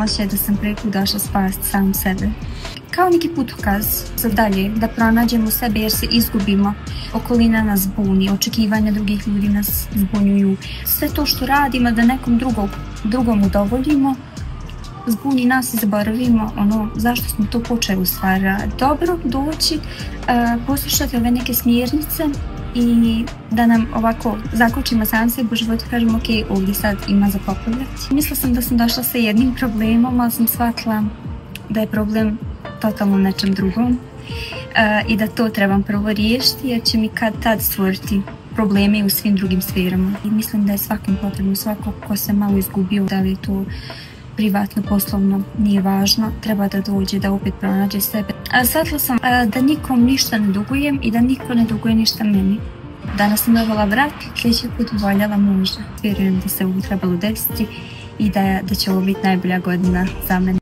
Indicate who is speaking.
Speaker 1: Osjećaj da sam prvi put došla spasti sam sebe. Kao neki putokaz za dalje, da pronađemo sebe jer se izgubimo. Okolina nas buni, očekivanja drugih ljudi nas zbunjuju. Sve to što radimo da nekom drugom udovoljimo, zbuni nas i zaboravimo ono zašto smo to počeli u stvari. Dobro doći, poslušati ove neke smjernice i da nam ovako zakočimo sam sebe u životu, kažemo ok, ovdje sad ima za popravljati. Mislila sam da sam došla sa jednim problemom, ali sam shvatila da je problem totalno nečem drugom i da to trebam prvo riješiti jer će mi kad tad stvoriti probleme u svim drugim sferama. I mislim da je svakom potrebno, svako ko se malo izgubio, da li je to privatno, poslovno, nije važno, treba da dođe, da opet pronađe sebe. Shvatila sam da nikom ništa ne dugujem i da niko ne duguje ništa meni. Danas sam dobila brak, sljedeći put voljela muža. Vjerujem da se ovo trebalo desiti i da će ovo biti najbolja godina za mene.